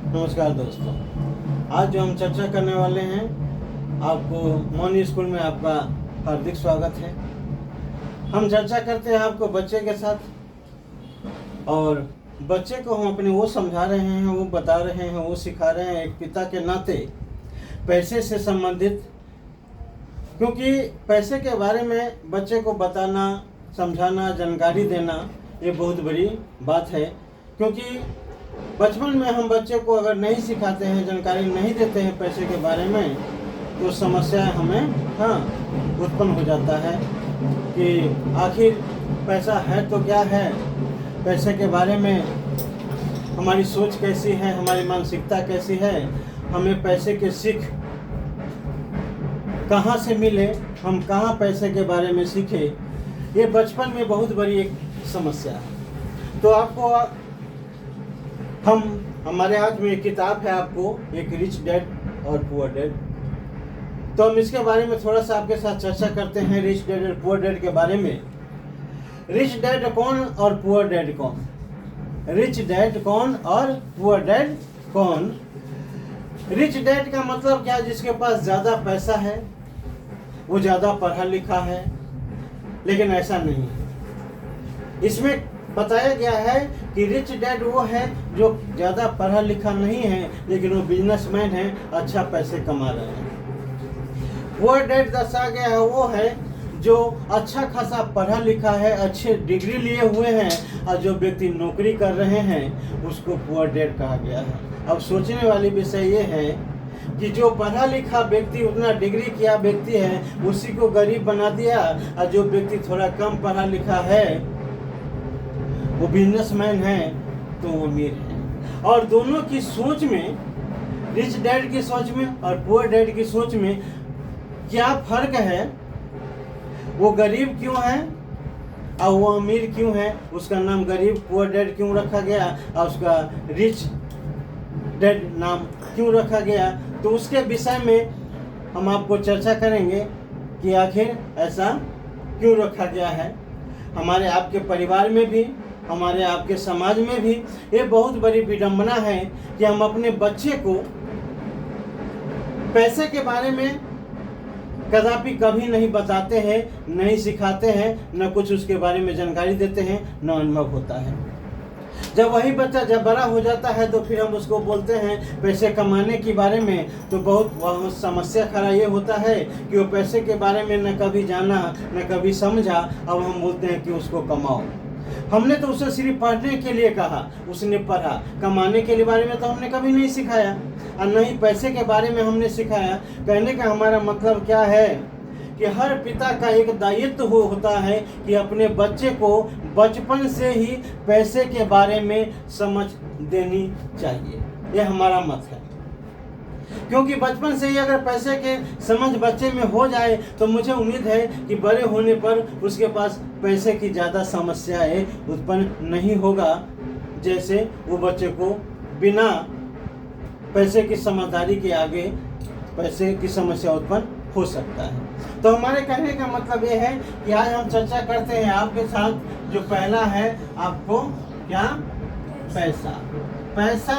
नमस्कार दोस्तों, आज जो हम चर्चा करने वाले हैं, आपको मॉर्निंग स्कूल में आपका हार्दिक स्वागत है। हम चर्चा करते हैं आपको बच्चे के साथ, और बच्चे को हम अपने वो समझा रहे हैं, वो बता रहे हैं, वो सिखा रहे हैं एक पिता के नाते पैसे से संबंधित। क्योंकि पैसे के बारे में बच्चे को बताना, समझाना, जानकारी देना ये बहुत बड़ी बात है। क्योंकि बचपन में हम बच्चे को अगर नहीं सिखाते हैं, जानकारी नहीं देते हैं पैसे के बारे में, तो समस्याएं हमें उत्पन्न हो जाता है कि आखिर पैसा है तो क्या है, पैसे के बारे में हमारी सोच कैसी है, हमारी मानसिकता कैसी है, हमें पैसे की सीख कहाँ से मिले, हम कहाँ पैसे के बारे में सीखे, ये बचपन में बहुत बड़ी एक समस्या है। तो आपको हमारे हाथ में एक किताब है, आपको एक रिच डैड और पुअर डैड। तो हम इसके बारे में थोड़ा सा आपके साथ चर्चा करते हैं, रिच डैड और पुअर डैड के बारे में। रिच डैड कौन और पुअर डैड कौन? रिच डैड कौन और पुअर डैड कौन? रिच डैड का मतलब क्या? जिसके पास ज़्यादा पैसा है, वो ज़्यादा पढ़ा लिखा है। लेकिन ऐसा नहीं है। इसमें बताया गया है कि रिच डैड वो है जो ज़्यादा पढ़ा लिखा नहीं है, लेकिन वो बिजनेसमैन है, अच्छा पैसे कमा रहे हैं। पुअर डैड दर्शाया गया है वो है जो अच्छा खासा पढ़ा लिखा है, अच्छे डिग्री लिए हुए हैं, और जो व्यक्ति नौकरी कर रहे हैं उसको पुअर डैड कहा गया है। अब सोचने वाली विषय ये है कि जो पढ़ा लिखा व्यक्ति, उतना डिग्री किया व्यक्ति है, उसी को गरीब बना दिया, और जो व्यक्ति थोड़ा कम पढ़ा लिखा है, वो बिजनेसमैन है, तो वो अमीर है। और दोनों की सोच में, रिच डैड की सोच में और पुअर डैड की सोच में क्या फर्क है? वो गरीब क्यों है और वो अमीर क्यों है? उसका नाम गरीब पुअर डैड क्यों रखा गया और उसका रिच डैड नाम क्यों रखा गया? तो उसके विषय में हम आपको चर्चा करेंगे कि आखिर ऐसा क्यों रखा गया है। हमारे आपके परिवार में भी, हमारे आपके समाज में भी ये बहुत बड़ी विडंबना है कि हम अपने बच्चे को पैसे के बारे में कदापि कभी नहीं बताते हैं, नहीं सिखाते हैं, न कुछ उसके बारे में जानकारी देते हैं, न अनुभव होता है। जब वही बच्चा जब बड़ा हो जाता है तो फिर हम उसको बोलते हैं पैसे कमाने के बारे में, तो बहुत समस्या खड़ा ये होता है कि वो पैसे के बारे में न कभी जाना, न कभी समझा, अब हम बोलते हैं कि उसको कमाओ। हमने तो उसे सिर्फ पढ़ने के लिए कहा, उसने पढ़ा। कमाने के बारे में तो हमने कभी नहीं सिखाया, और न ही पैसे के बारे में हमने सिखाया। कहने का हमारा मतलब क्या है कि हर पिता का एक दायित्व होता है कि अपने बच्चे को बचपन से ही पैसे के बारे में समझ देनी चाहिए। ये हमारा मत है। क्योंकि बचपन से ही अगर पैसे के समझ बच्चे में हो जाए तो मुझे उम्मीद है कि बड़े होने पर उसके पास पैसे की ज़्यादा समस्याएं उत्पन्न नहीं होगा, जैसे वो बच्चे को बिना पैसे की समझदारी के आगे पैसे की समस्या उत्पन्न हो सकता है। तो हमारे कहने का मतलब ये है कि आज हम चर्चा करते हैं आपके साथ, जो पहला है आपको क्या? पैसा। पैसा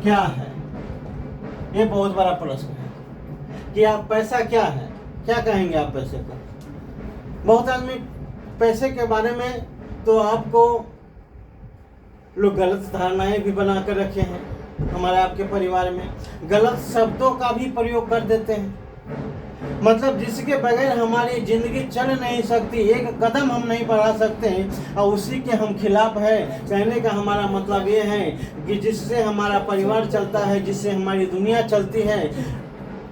क्या है? ये बहुत बड़ा प्रश्न है कि आप पैसा क्या है, क्या कहेंगे आप पैसे को? बहुत आदमी पैसे के बारे में तो आपको लोग गलत धारणाएं भी बना कर रखे हैं। हमारे आपके परिवार में गलत शब्दों का भी प्रयोग कर देते हैं, मतलब जिसके बगैर हमारी जिंदगी चल नहीं सकती, एक कदम हम नहीं बढ़ा सकते हैं, और उसी के हम खिलाफ है। कहने का हमारा मतलब ये है कि जिससे हमारा परिवार चलता है, जिससे हमारी दुनिया चलती है,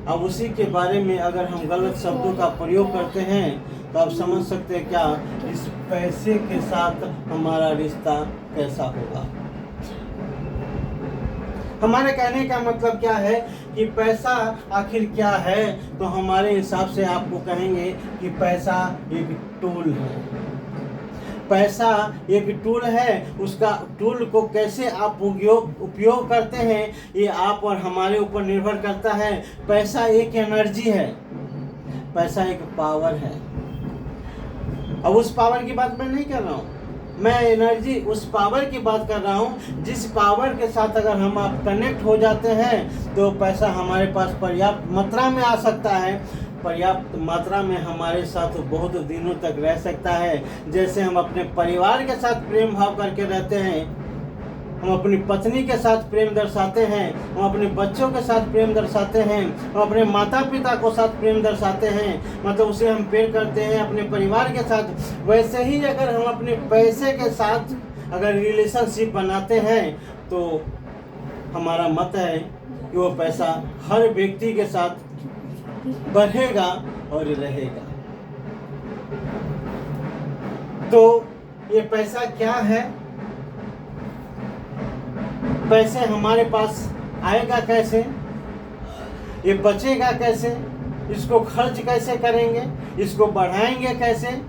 अब उसी के बारे में अगर हम गलत शब्दों का प्रयोग करते हैं तो आप समझ सकते हैं क्या इस पैसे के साथ हमारा रिश्ता कैसा होगा। हमारे कहने का मतलब क्या है कि पैसा आखिर क्या है? तो हमारे हिसाब से आपको कहेंगे कि पैसा एक टूल है। पैसा एक टूल है, उसका टूल को कैसे आप उपयोग करते हैं ये आप और हमारे ऊपर निर्भर करता है। पैसा एक एनर्जी है, पैसा एक पावर है। अब उस पावर की बात मैं नहीं कर रहा हूँ, मैं एनर्जी उस पावर की बात कर रहा हूँ जिस पावर के साथ अगर हम आप कनेक्ट हो जाते हैं तो पैसा हमारे पास पर्याप्त मात्रा में आ सकता है, पर्याप्त मात्रा में हमारे साथ बहुत दिनों तक रह सकता है। जैसे हम अपने परिवार के साथ प्रेम भाव करके रहते हैं, हम अपनी पत्नी के साथ प्रेम दर्शाते हैं, हम अपने बच्चों के साथ प्रेम दर्शाते हैं, हम अपने माता पिता को साथ प्रेम दर्शाते हैं, मतलब उसे हम प्रेम करते हैं अपने परिवार के साथ। वैसे ही अगर हम अपने पैसे के साथ अगर रिलेशनशिप बनाते हैं तो हमारा मत है कि वो पैसा हर व्यक्ति के साथ बढ़ेगा और रहेगा। तो ये पैसा क्या है, पैसे हमारे पास आएगा कैसे, ये बचेगा कैसे, इसको खर्च कैसे करेंगे, इसको बढ़ाएंगे कैसे,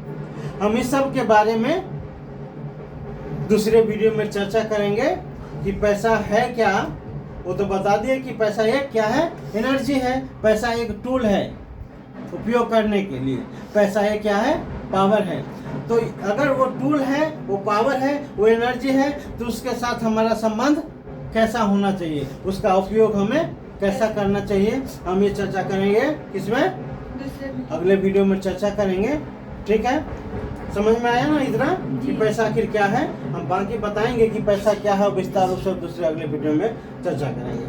हम इस सब के बारे में दूसरे वीडियो में चर्चा करेंगे। कि पैसा है क्या, वो तो बता दिए कि पैसा एक क्या है, एनर्जी है। पैसा एक टूल है उपयोग करने के लिए। पैसा एक क्या है, पावर है। तो अगर वो टूल है, वो पावर है, वो एनर्जी है, तो उसके साथ हमारा संबंध कैसा होना चाहिए, उसका उपयोग हमें कैसा करना चाहिए, हम ये चर्चा करेंगे किसमें, अगले वीडियो में चर्चा करेंगे। ठीक है, समझ में आया ना इतना कि पैसा आखिर क्या है। हम बाकी बताएंगे कि पैसा क्या है, विस्तार रूप से दूसरे अगले वीडियो में चर्चा करेंगे।